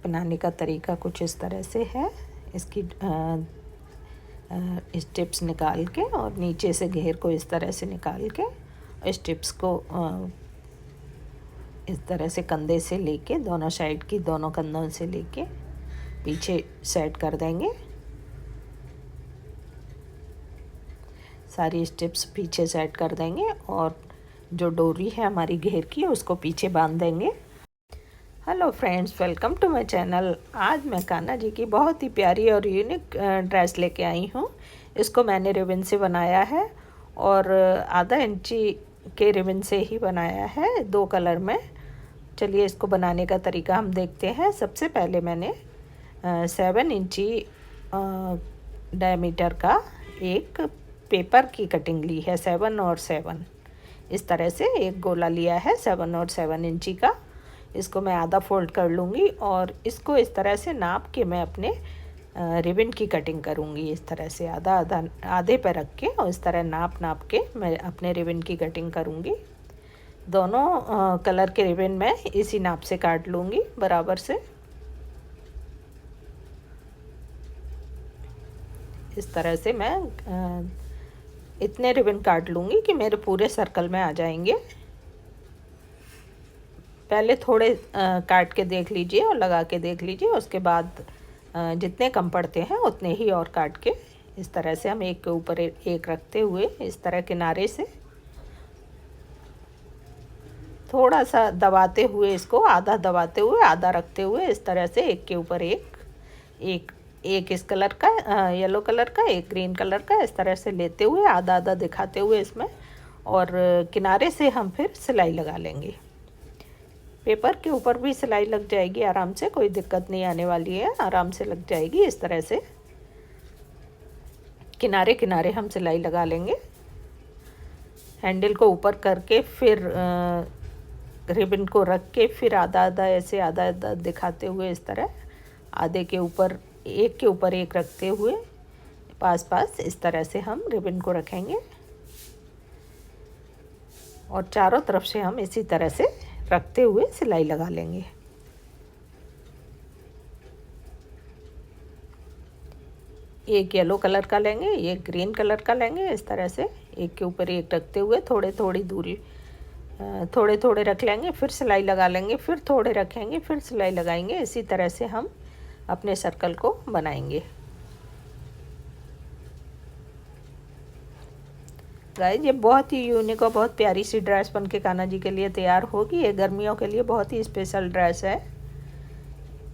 बनाने का तरीका कुछ इस तरह से है। इसकी स्टिप्स निकाल के और नीचे से घेर को इस तरह से निकाल के स्टिप्स को इस तरह से कंधे से लेके दोनों साइड की दोनों कंधों से लेके पीछे सेट कर देंगे। सारी स्टिप्स पीछे सेट कर देंगे और जो डोरी है हमारी घेर की उसको पीछे बांध देंगे। Hello friends, welcome to my channel. आज मैं कान्हा जी की बहुत ही प्यारी और यूनिक ड्रेस लेके आई हूँ। इसको मैंने रिबन से बनाया है और आधा इंची के रिबन से ही बनाया है, 2 कलर में। चलिए इसको बनाने का तरीका हम देखते हैं। सबसे पहले मैंने 7 इंची डायमीटर का एक पेपर की कटिंग ली है, 7 और 7 इस तरह से एक गोला लिया है 7 और 7 इंची का। इसको मैं आधा फोल्ड कर लूँगी और इसको इस तरह से नाप के मैं अपने रिबन की कटिंग करूँगी। इस तरह से आधे पे रख के और इस तरह नाप के मैं अपने रिबन की कटिंग करूँगी। दोनों कलर के रिबन मैं इसी नाप से काट लूँगी बराबर से। इस तरह से मैं इतने रिबन काट लूँगी कि मेरे पूरे सर्कल में आ जाएंगे। पहले थोड़े काट के देख लीजिए और लगा के देख लीजिए, उसके बाद जितने कम पड़ते हैं उतने ही और काट के इस तरह से हम एक के ऊपर एक रखते हुए इस तरह किनारे से थोड़ा सा दबाते हुए, इसको आधा दबाते हुए आधा रखते हुए इस तरह से एक के ऊपर एक इस कलर का येलो कलर का, एक ग्रीन कलर का, इस तरह से लेते हुए आधा आधा दिखाते हुए इसमें और किनारे से हम फिर सिलाई लगा लेंगे। पेपर के ऊपर भी सिलाई लग जाएगी आराम से, कोई दिक्कत नहीं आने वाली है, आराम से लग जाएगी। इस तरह से किनारे किनारे हम सिलाई लगा लेंगे। हैंडल को ऊपर करके फिर रिबन को रख के फिर आधा आधा ऐसे आधा आधा दिखाते हुए इस तरह आधे के ऊपर एक रखते हुए पास पास इस तरह से हम रिबन को रखेंगे और चारों तरफ से हम इसी तरह से रखते हुए सिलाई लगा लेंगे। एक येलो कलर का लेंगे, एक ग्रीन कलर का लेंगे, इस तरह से एक के ऊपर एक रखते हुए थोड़े थोड़े रख लेंगे, फिर सिलाई लगा लेंगे, फिर थोड़े रखेंगे, फिर सिलाई लगाएंगे। इसी तरह से हम अपने सर्कल को बनाएंगे। गाइस, ये बहुत ही यूनिक और बहुत प्यारी सी ड्रेस बन के कान्हा जी के लिए तैयार होगी। ये गर्मियों के लिए बहुत ही स्पेशल ड्रेस है।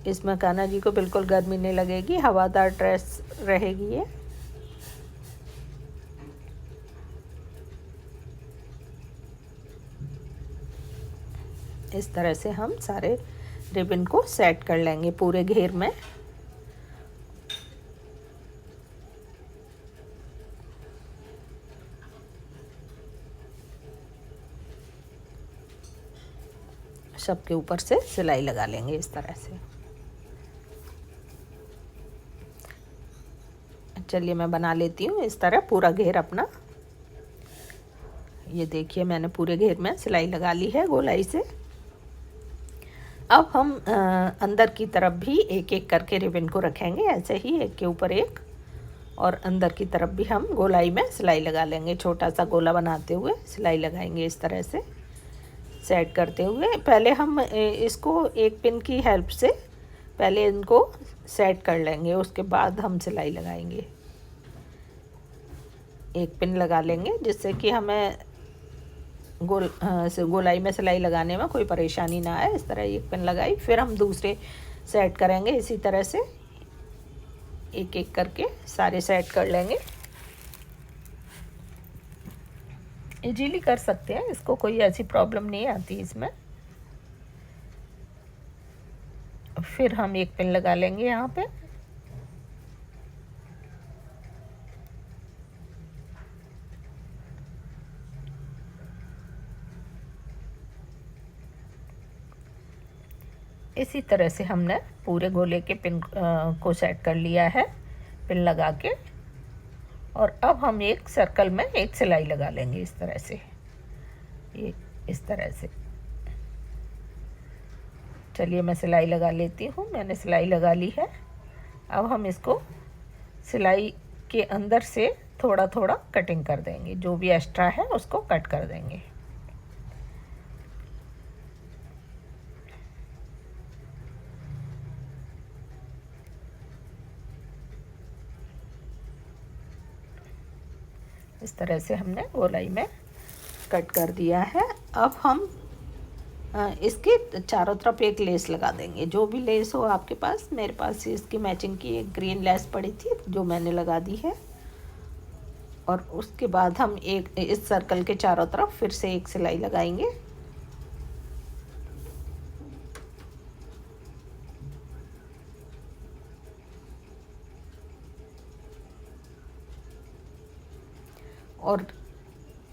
इसमें कान्हा जी को बिल्कुल गर्मी नहीं लगेगी, हवादार ड्रेस रहेगी ये। इस तरह से हम सारे रिबन को सेट कर लेंगे पूरे घेर में। सबके ऊपर से सिलाई लगा लेंगे इस तरह से। चलिए मैं बना लेती हूँ इस तरह पूरा घेर अपना। ये देखिए मैंने पूरे घेर में सिलाई लगा ली है गोलाई से। अब हम अंदर की तरफ भी एक एक करके रिबन को रखेंगे, ऐसे ही एक के ऊपर एक, और अंदर की तरफ भी हम गोलाई में सिलाई लगा लेंगे। छोटा सा गोला बनाते हुए सिलाई लगाएंगे इस तरह से सेट करते हुए। पहले हम इसको एक पिन की हेल्प से पहले इनको सेट कर लेंगे, उसके बाद हम सिलाई लगाएंगे। एक पिन लगा लेंगे जिससे कि हमें गोलाई में सिलाई लगाने में कोई परेशानी ना आए। इस तरह एक पिन लगाई, फिर हम दूसरे सेट करेंगे इसी तरह से एक एक करके सारे सेट कर लेंगे। इजीली कर सकते हैं, इसको कोई ऐसी प्रॉब्लम नहीं आती इसमें। फिर हम एक पिन लगा लेंगे यहाँ पे। इसी तरह से हमने पूरे गोले के पिन को सेट कर लिया है पिन लगा के। और अब हम एक सर्कल में एक सिलाई लगा लेंगे इस तरह से, इस तरह से। चलिए मैं सिलाई लगा लेती हूँ। मैंने सिलाई लगा ली है। अब हम इसको सिलाई के अंदर से थोड़ा थोड़ा कटिंग कर देंगे, जो भी एक्स्ट्रा है उसको कट कर देंगे। इस तरह से हमने गोलाई में कट कर दिया है। अब हम इसके चारों तरफ एक लेस लगा देंगे, जो भी लेस हो आपके पास। मेरे पास इसकी मैचिंग की एक ग्रीन लेस पड़ी थी जो मैंने लगा दी है। और उसके बाद हम एक इस सर्कल के चारों तरफ फिर से एक सिलाई लगाएंगे। और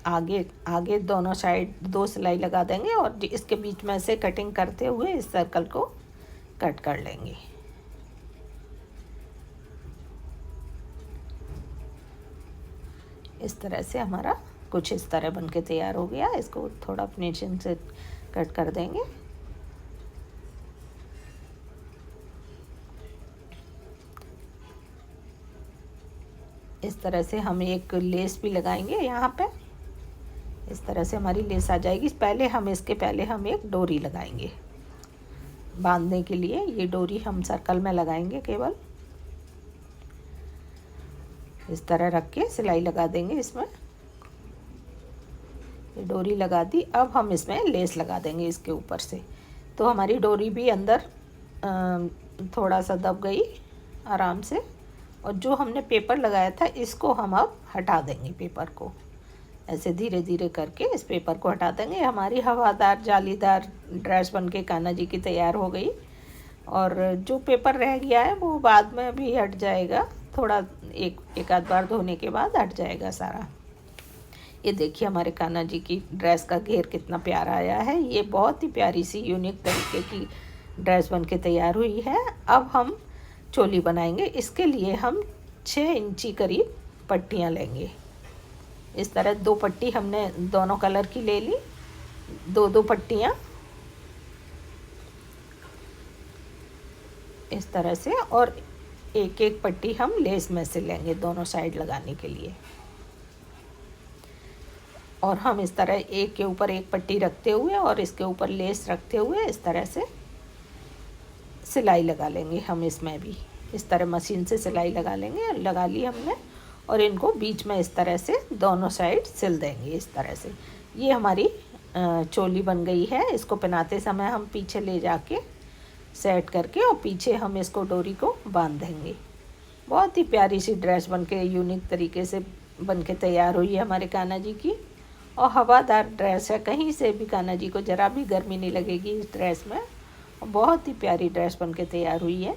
आगे आगे दोनों साइड 2 सिलाई लगा देंगे और इसके बीच में से कटिंग करते हुए इस सर्कल को कट कर लेंगे। इस तरह से हमारा कुछ इस तरह बनके तैयार हो गया। इसको थोड़ा फिनिशिंग से कट कर देंगे। इस तरह से हम एक लेस भी लगाएंगे यहाँ पे। इस तरह से हमारी लेस आ जाएगी। पहले हम एक डोरी लगाएंगे बांधने के लिए। ये डोरी हम सर्कल में लगाएंगे केवल। इस तरह रख के सिलाई लगा देंगे इसमें। ये डोरी लगा दी। अब हम इसमें लेस लगा देंगे इसके ऊपर से। तो हमारी डोरी भी अंदर थोड़ा सा दब गई आराम से। और जो हमने पेपर लगाया था इसको हम अब हटा देंगे। पेपर को ऐसे धीरे धीरे करके इस पेपर को हटा देंगे। हमारी हवादार जालीदार ड्रेस बनके कान्हा जी की तैयार हो गई। और जो पेपर रह गया है वो बाद में भी हट जाएगा, थोड़ा एक आध बार धोने के बाद हट जाएगा सारा। ये देखिए हमारे कान्हा जी की ड्रेस का घेर कितना प्यारा आया है। ये बहुत ही प्यारी सी यूनिक तरीके की ड्रेस बनके तैयार हुई है। अब हम चोली बनाएंगे। इसके लिए हम 6 इंची करीब पट्टियाँ लेंगे। इस तरह 2 पट्टी हमने दोनों कलर की ले ली, 2-2 पट्टियाँ इस तरह से। और एक एक पट्टी हम लेस में से लेंगे दोनों साइड लगाने के लिए। और हम इस तरह एक के ऊपर एक पट्टी रखते हुए और इसके ऊपर लेस रखते हुए इस तरह से सिलाई लगा लेंगे। हम इसमें भी इस तरह मशीन से सिलाई लगा लेंगे। लगा ली हमने। और इनको बीच में इस तरह से दोनों साइड सिल देंगे इस तरह से। ये हमारी चोली बन गई है। इसको पहनाते समय हम पीछे ले जाके सेट करके और पीछे हम इसको डोरी को बांध देंगे। बहुत ही प्यारी सी ड्रेस बनके यूनिक तरीके से बनके तैयार हुई है हमारे कान्हा जी की। और हवादार ड्रेस है, कहीं से भी कान्हा जी को ज़रा भी गर्मी नहीं लगेगी इस ड्रेस में। बहुत ही प्यारी ड्रेस बनके तैयार हुई है।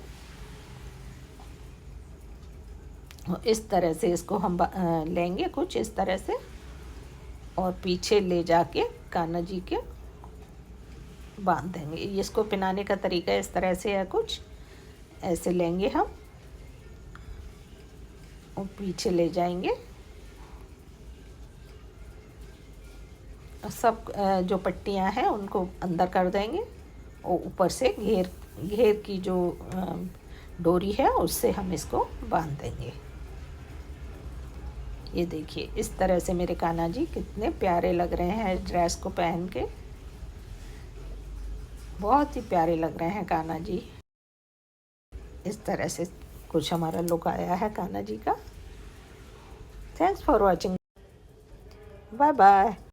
इस तरह से इसको हम लेंगे कुछ इस तरह से और पीछे ले जाके कान्हा जी के बांध देंगे। इसको पहनाने का तरीका इस तरह से है, कुछ ऐसे लेंगे हम और पीछे ले जाएंगे। सब जो पट्टियां हैं उनको अंदर कर देंगे और ऊपर से घेर की जो डोरी है उससे हम इसको बांध देंगे। ये देखिए इस तरह से मेरे कान्हा जी कितने प्यारे लग रहे हैं ड्रेस को पहन के। बहुत ही प्यारे लग रहे हैं कान्हा जी। इस तरह से कुछ हमारा लुक आया है कान्हा जी का। Thanks for watching. Bye bye.